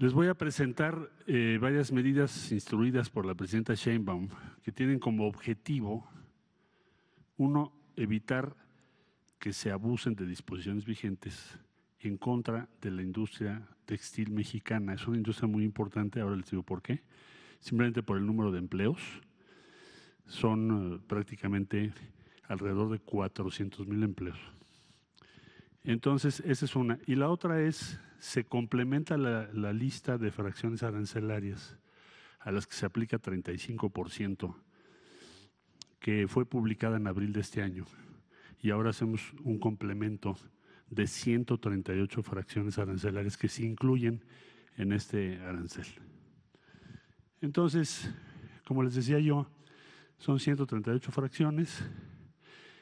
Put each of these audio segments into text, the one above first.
Les voy a presentar varias medidas instruidas por la presidenta Sheinbaum que tienen como objetivo, uno, evitar que se abusen de disposiciones vigentes en contra de la industria textil mexicana. Es una industria muy importante, ahora les digo por qué. Simplemente por el número de empleos. Son prácticamente alrededor de 400,000 empleos. Entonces, esa es una. Y la otra es, se complementa la lista de fracciones arancelarias a las que se aplica 35%, que fue publicada en abril de este año. Y ahora hacemos un complemento de 138 fracciones arancelarias que se incluyen en este arancel. Entonces, como les decía yo, son 138 fracciones.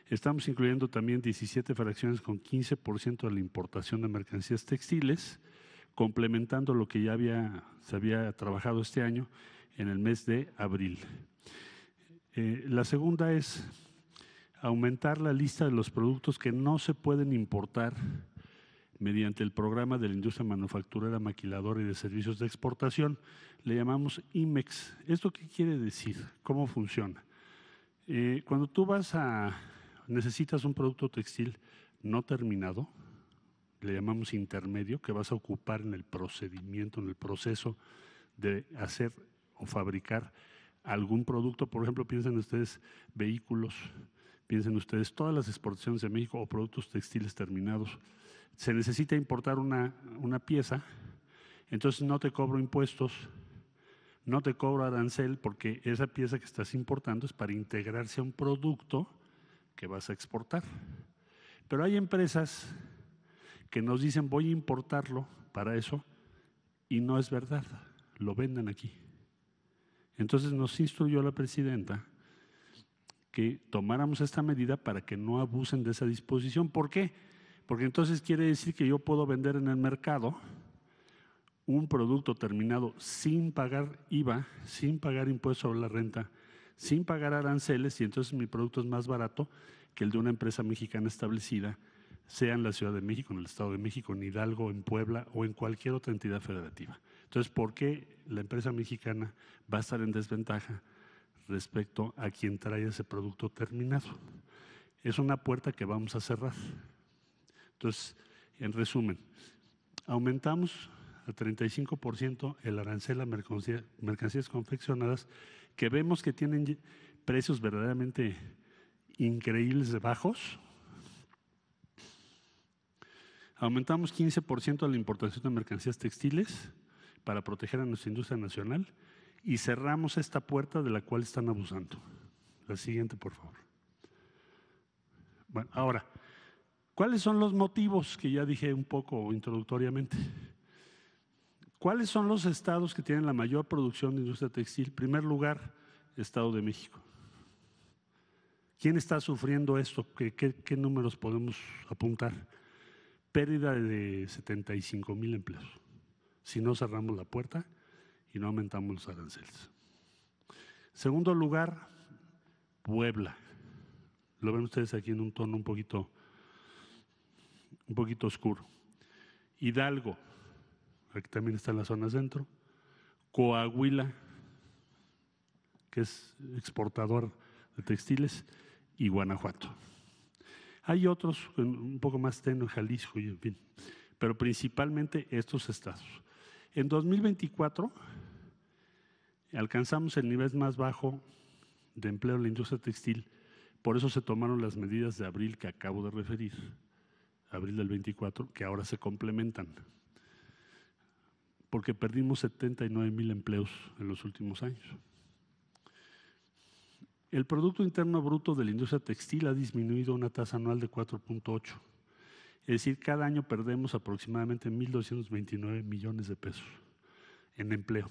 Estamos incluyendo también 17 fracciones con 15% de la importación de mercancías textiles, complementando lo que ya se había trabajado este año en el mes de abril. La segunda es aumentar la lista de los productos que no se pueden importar mediante el programa de la industria manufacturera, maquiladora y de servicios de exportación. Le llamamos IMEX. ¿Esto qué quiere decir? ¿Cómo funciona? Cuando tú necesitas un producto textil no terminado, le llamamos intermedio, que vas a ocupar en el procedimiento, en el proceso de hacer o fabricar algún producto. Por ejemplo, piensen ustedes vehículos, piensen ustedes todas las exportaciones de México o productos textiles terminados. Se necesita importar una pieza, entonces no te cobro impuestos, no te cobro arancel, porque esa pieza que estás importando es para integrarse a un producto que vas a exportar. Pero hay empresas que nos dicen voy a importarlo para eso y no es verdad, lo venden aquí. Entonces nos instruyó la presidenta que tomáramos esta medida para que no abusen de esa disposición. ¿Por qué? Porque entonces quiere decir que yo puedo vender en el mercado un producto terminado sin pagar IVA, sin pagar impuesto sobre la renta, sin pagar aranceles, y entonces mi producto es más barato que el de una empresa mexicana establecida, sea en la Ciudad de México, en el Estado de México, en Hidalgo, en Puebla o en cualquier otra entidad federativa. Entonces, ¿por qué la empresa mexicana va a estar en desventaja respecto a quien trae ese producto terminado? Es una puerta que vamos a cerrar. Entonces, en resumen, aumentamos al 35% el arancel a mercancías confeccionadas que vemos que tienen precios verdaderamente increíbles de bajos. Aumentamos 15% la importación de mercancías textiles para proteger a nuestra industria nacional y cerramos esta puerta de la cual están abusando. La siguiente, por favor. Bueno, ahora, ¿cuáles son los motivos que ya dije un poco introductoriamente? ¿Cuáles son los estados que tienen la mayor producción de industria textil? En primer lugar, Estado de México. ¿Quién está sufriendo esto? ¿Qué números podemos apuntar? Pérdida de 75,000 empleos, si no cerramos la puerta y no aumentamos los aranceles. Segundo lugar, Puebla. Lo ven ustedes aquí en un tono un poquito oscuro. Hidalgo, aquí también está en la zona centro. Coahuila, que es exportador de textiles, y Guanajuato. Hay otros un poco más tenue, Jalisco y en fin, pero principalmente estos estados. En 2024 alcanzamos el nivel más bajo de empleo en la industria textil, por eso se tomaron las medidas de abril que acabo de referir, abril del 24, que ahora se complementan, porque perdimos 79,000 empleos en los últimos años. El Producto Interno Bruto de la industria textil ha disminuido a una tasa anual de 4.8. Es decir, cada año perdemos aproximadamente 1,229 millones de pesos en empleo.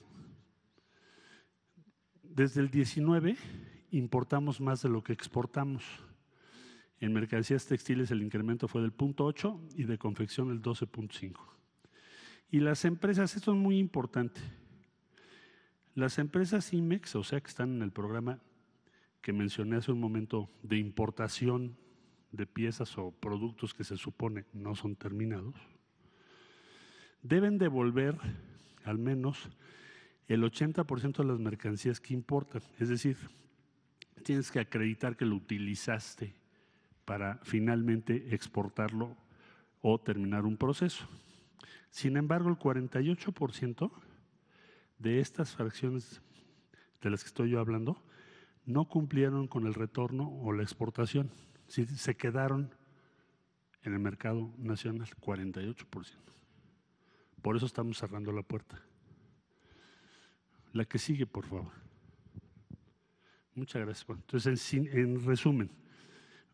Desde el 19 importamos más de lo que exportamos. En mercancías textiles el incremento fue del 0.8 y de confección el 12.5. Y las empresas, esto es muy importante, las empresas IMEX, o sea que están en el programa que mencioné hace un momento de importación de piezas o productos que se supone no son terminados, deben devolver al menos el 80% de las mercancías que importan. Es decir, tienes que acreditar que lo utilizaste para finalmente exportarlo o terminar un proceso. Sin embargo, el 48% de estas fracciones de las que estoy yo hablando no cumplieron con el retorno o la exportación. Se quedaron en el mercado nacional, 48%. Por eso estamos cerrando la puerta. La que sigue, por favor. Muchas gracias. Entonces, en resumen,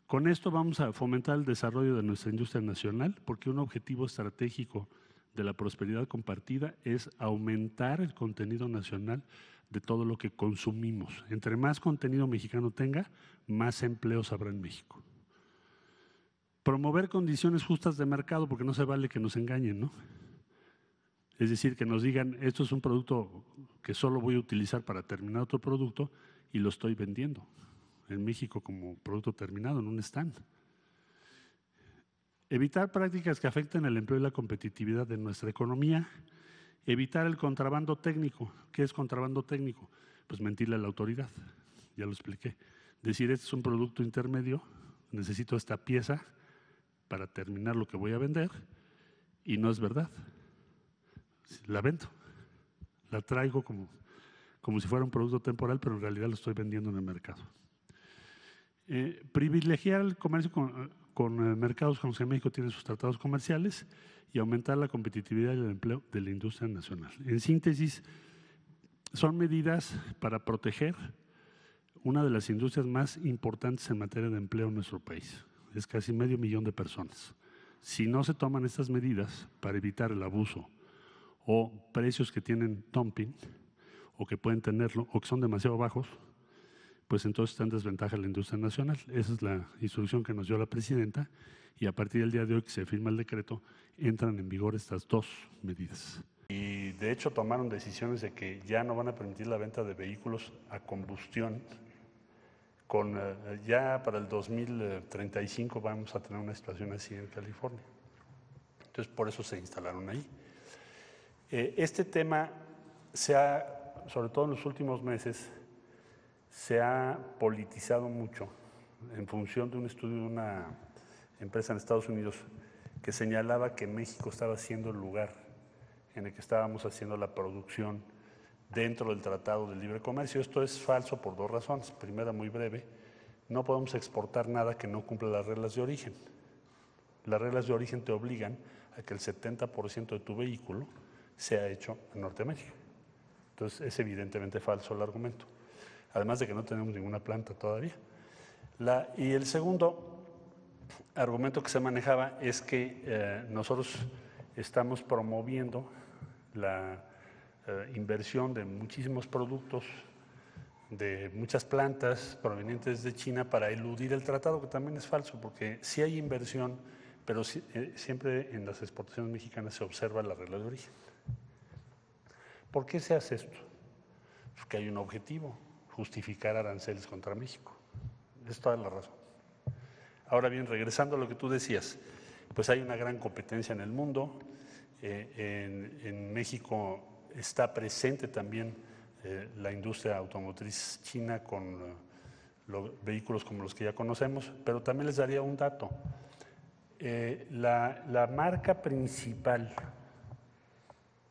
con esto vamos a fomentar el desarrollo de nuestra industria nacional, porque un objetivo estratégico de la prosperidad compartida es aumentar el contenido nacional de todo lo que consumimos. Entre más contenido mexicano tenga, más empleos habrá en México. Promover condiciones justas de mercado, porque no se vale que nos engañen, ¿no? Es decir, que nos digan, esto es un producto que solo voy a utilizar para terminar otro producto y lo estoy vendiendo en México como producto terminado, en un stand. Evitar prácticas que afecten el empleo y la competitividad de nuestra economía. Evitar el contrabando técnico. ¿Qué es contrabando técnico? Pues mentirle a la autoridad, ya lo expliqué. Decir, este es un producto intermedio, necesito esta pieza para terminar lo que voy a vender y no es verdad. La vendo, la traigo como si fuera un producto temporal, pero en realidad lo estoy vendiendo en el mercado. Privilegiar el comercio con mercados con los que México tiene sus tratados comerciales y aumentar la competitividad y el empleo de la industria nacional. En síntesis, son medidas para proteger una de las industrias más importantes en materia de empleo en nuestro país. Es casi 500,000 de personas. Si no se toman estas medidas para evitar el abuso o precios que tienen dumping o que pueden tenerlo o que son demasiado bajos, pues entonces está en desventaja la industria nacional. Esa es la instrucción que nos dio la presidenta y a partir del día de hoy que se firma el decreto, entran en vigor estas dos medidas. Y de hecho tomaron decisiones de que ya no van a permitir la venta de vehículos a combustión. Ya para el 2035 vamos a tener una situación así en California. Entonces por eso se instalaron ahí. Este tema sobre todo en los últimos meses, se ha politizado mucho en función de un estudio de una empresa en Estados Unidos que señalaba que México estaba siendo el lugar en el que estábamos haciendo la producción dentro del Tratado de Libre Comercio. Esto es falso por dos razones. Primera, muy breve, no podemos exportar nada que no cumpla las reglas de origen. Las reglas de origen te obligan a que el 70% de tu vehículo sea hecho en Norteamérica. Entonces es evidentemente falso el argumento. Además de que no tenemos ninguna planta todavía. Y el segundo argumento que se manejaba es que nosotros estamos promoviendo la inversión de muchísimos productos, de muchas plantas provenientes de China para eludir el tratado, que también es falso, porque sí hay inversión, pero siempre en las exportaciones mexicanas se observa la regla de origen. ¿Por qué se hace esto? Porque hay un objetivo: justificar aranceles contra México. Es toda la razón. Ahora bien, regresando a lo que tú decías, pues hay una gran competencia en el mundo. En México está presente también la industria automotriz china con vehículos como los que ya conocemos, pero también les daría un dato. La marca principal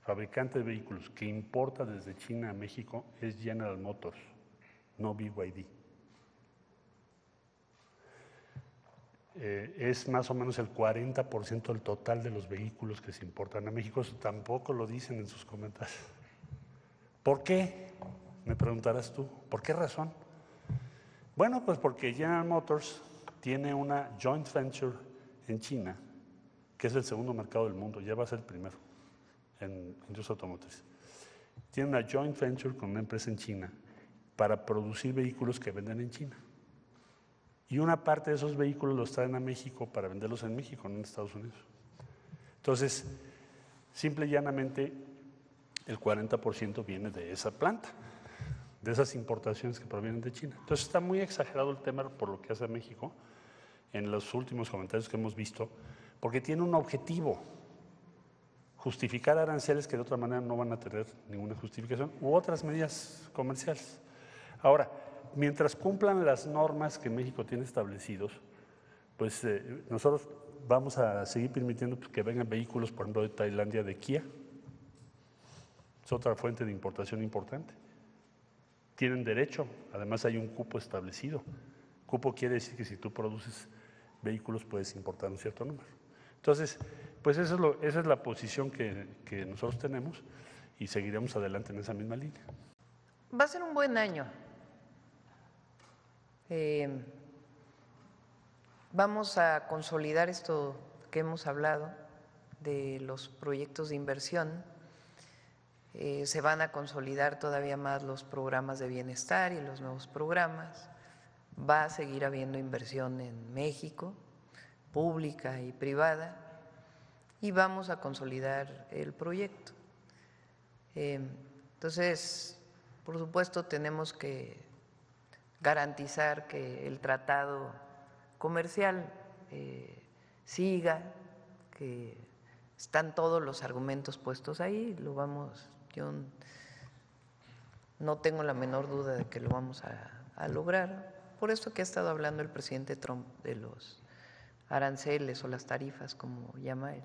fabricante de vehículos que importa desde China a México es General Motors, no BYD. Es más o menos el 40% del total de los vehículos que se importan a México. Eso tampoco lo dicen en sus comentarios. ¿Por qué? Me preguntarás tú. ¿Por qué razón? Bueno, pues porque General Motors tiene una joint venture en China, que es el segundo mercado del mundo, ya va a ser el primero en industria automotriz. Tiene una joint venture con una empresa en China para producir vehículos que venden en China. Y una parte de esos vehículos los traen a México para venderlos en México, no en Estados Unidos. Entonces, simple y llanamente, el 40% viene de esa planta, de esas importaciones que provienen de China. Entonces, está muy exagerado el tema por lo que hace México en los últimos comentarios que hemos visto, porque tiene un objetivo: justificar aranceles que de otra manera no van a tener ninguna justificación, u otras medidas comerciales. Ahora, mientras cumplan las normas que México tiene establecidos, pues nosotros vamos a seguir permitiendo que vengan vehículos, por ejemplo, de Tailandia, de Kia. Es otra fuente de importación importante. Tienen derecho, además hay un cupo establecido. Cupo quiere decir que si tú produces vehículos puedes importar un cierto número. Entonces, pues esa es la posición que nosotros tenemos y seguiremos adelante en esa misma línea. Va a ser un buen año. Vamos a consolidar esto que hemos hablado de los proyectos de inversión. Se van a consolidar todavía más los programas de bienestar y los nuevos programas. Va a seguir habiendo inversión en México, pública y privada, y vamos a consolidar el proyecto. Entonces, por supuesto, tenemos que garantizar que el tratado comercial siga, que están todos los argumentos puestos ahí, yo no tengo la menor duda de que lo vamos a lograr. Por esto que ha estado hablando el presidente Trump de los aranceles o las tarifas, como llama él.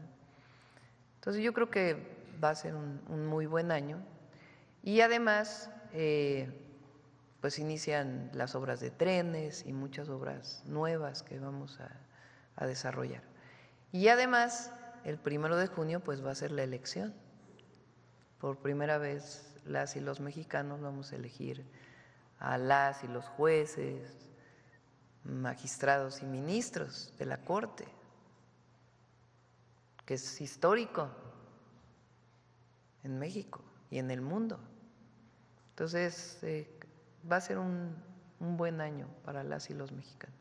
Entonces yo creo que va a ser un muy buen año y además pues inician las obras de trenes y muchas obras nuevas que vamos a desarrollar. Y además el 1 de junio pues va a ser la elección. Por primera vez las y los mexicanos vamos a elegir a las y los jueces, magistrados y ministros de la Corte, que es histórico en México y en el mundo. Entonces, va a ser un buen año para las y los mexicanos.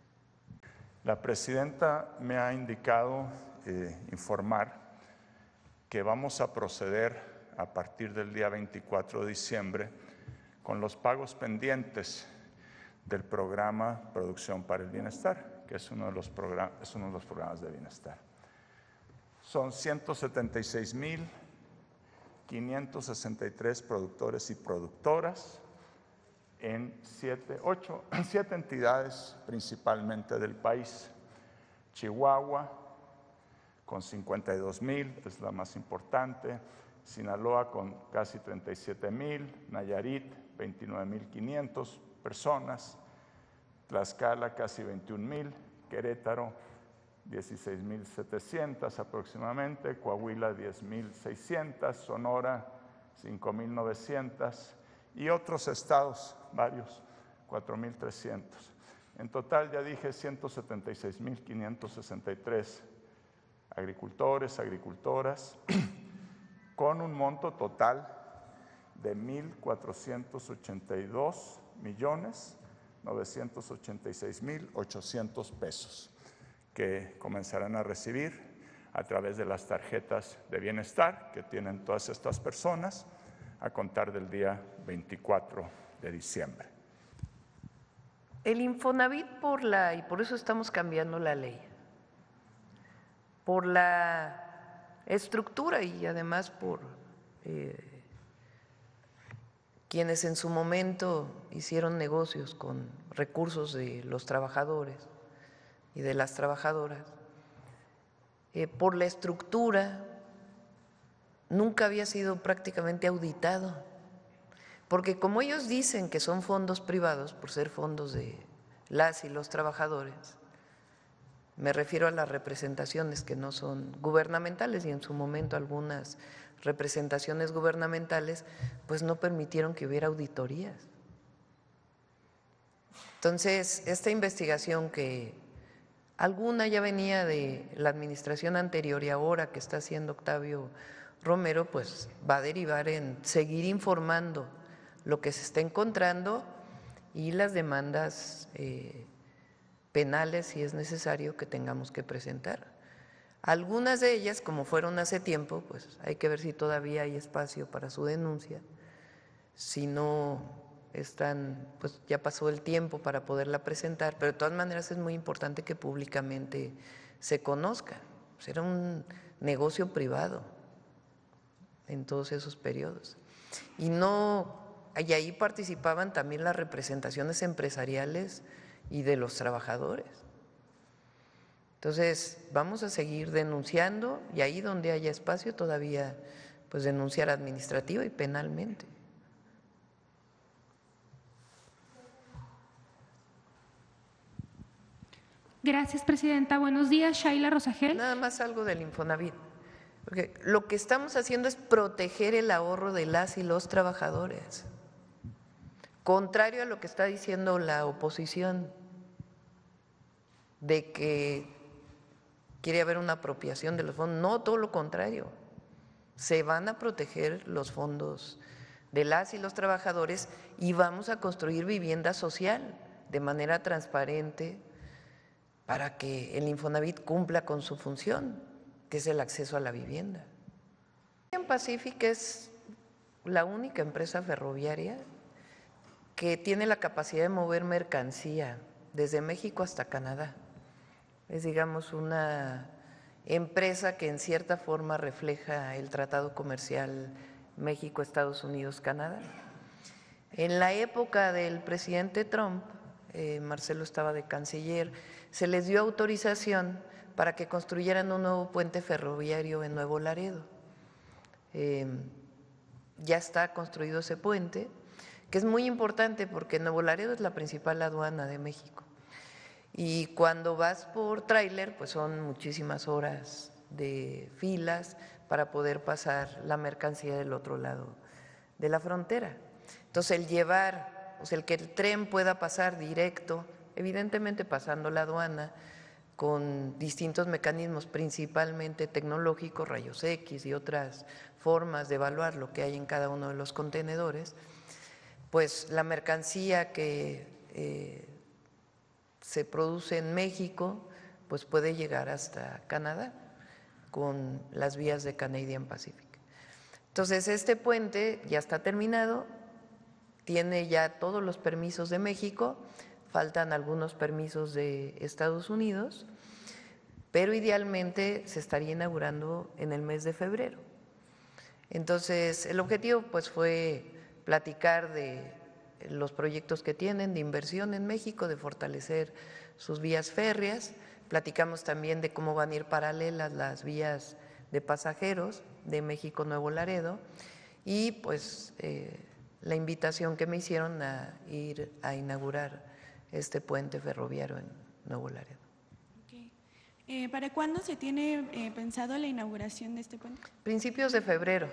La presidenta me ha indicado informar que vamos a proceder a partir del día 24 de diciembre con los pagos pendientes del programa Producción para el Bienestar, que es uno de los programas de bienestar. Son 176,563 productores y productoras en 7 entidades principalmente del país. Chihuahua, con 52,000, es la más importante. Sinaloa, con casi 37,000. Nayarit, 29,500 personas. Tlaxcala, casi 21,000. Querétaro, 16,700 aproximadamente. Coahuila, 10,600. Sonora, 5,900. Y otros estados, varios, 4,300. En total, ya dije, 176,563 agricultores, agricultoras, con un monto total de 1,482,986,800 pesos, que comenzarán a recibir a través de las tarjetas de bienestar que tienen todas estas personas a contar del día 24 de diciembre. El Infonavit y por eso estamos cambiando la ley, por la estructura y además por quienes en su momento hicieron negocios con recursos de los trabajadores y de las trabajadoras, por la estructura, nunca había sido prácticamente auditado, porque como ellos dicen que son fondos privados, por ser fondos de las y los trabajadores, me refiero a las representaciones que no son gubernamentales y en su momento algunas representaciones gubernamentales pues no permitieron que hubiera auditorías. Entonces, esta investigación que alguna ya venía de la administración anterior y ahora que está haciendo Octavio Romero, pues va a derivar en seguir informando lo que se está encontrando y las demandas penales, si es necesario, que tengamos que presentar. Algunas de ellas, como fueron hace tiempo, pues hay que ver si todavía hay espacio para su denuncia. Si no están, pues ya pasó el tiempo para poderla presentar, pero de todas maneras es muy importante que públicamente se conozca. Pues era un negocio privado, en todos esos periodos. Y ahí participaban también las representaciones empresariales y de los trabajadores. Entonces, vamos a seguir denunciando y ahí donde haya espacio todavía, pues denunciar administrativa y penalmente. Gracias, presidenta. Buenos días, Shaila Rosagel. Nada más algo del Infonavit. Porque lo que estamos haciendo es proteger el ahorro de las y los trabajadores. Contrario a lo que está diciendo la oposición, de que quiere haber una apropiación de los fondos. No, todo lo contrario. Se van a proteger los fondos de las y los trabajadores y vamos a construir vivienda social de manera transparente para que el Infonavit cumpla con su función, que es el acceso a la vivienda. Canadian Pacific es la única empresa ferroviaria que tiene la capacidad de mover mercancía desde México hasta Canadá. Es, digamos, una empresa que en cierta forma refleja el tratado comercial México, Estados Unidos, Canadá. En la época del presidente Trump, Marcelo estaba de canciller, se les dio autorización para que construyeran un nuevo puente ferroviario en Nuevo Laredo. Ya está construido ese puente, que es muy importante porque Nuevo Laredo es la principal aduana de México. Y cuando vas por tráiler, pues son muchísimas horas de filas para poder pasar la mercancía del otro lado de la frontera. Entonces, el llevar, o sea, el que el tren pueda pasar directo, evidentemente pasando la aduana, con distintos mecanismos, principalmente tecnológicos, rayos X y otras formas de evaluar lo que hay en cada uno de los contenedores, pues la mercancía que se produce en México, pues puede llegar hasta Canadá con las vías de Canadian Pacific. Entonces, este puente ya está terminado, tiene ya todos los permisos de México, faltan algunos permisos de Estados Unidos, pero idealmente se estaría inaugurando en el mes de febrero. Entonces, el objetivo pues fue platicar de los proyectos que tienen de inversión en México, de fortalecer sus vías férreas. Platicamos también de cómo van a ir paralelas las vías de pasajeros de México Nuevo Laredo y pues la invitación que me hicieron a ir a inaugurar este puente ferroviario en Nuevo Laredo. Okay. ¿Para cuándo se tiene pensado la inauguración de este puente? Principios de febrero.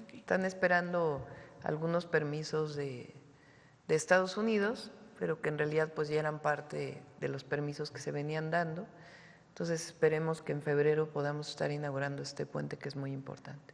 Okay. Están esperando algunos permisos de Estados Unidos, pero que en realidad pues ya eran parte de los permisos que se venían dando. Entonces esperemos que en febrero podamos estar inaugurando este puente que es muy importante.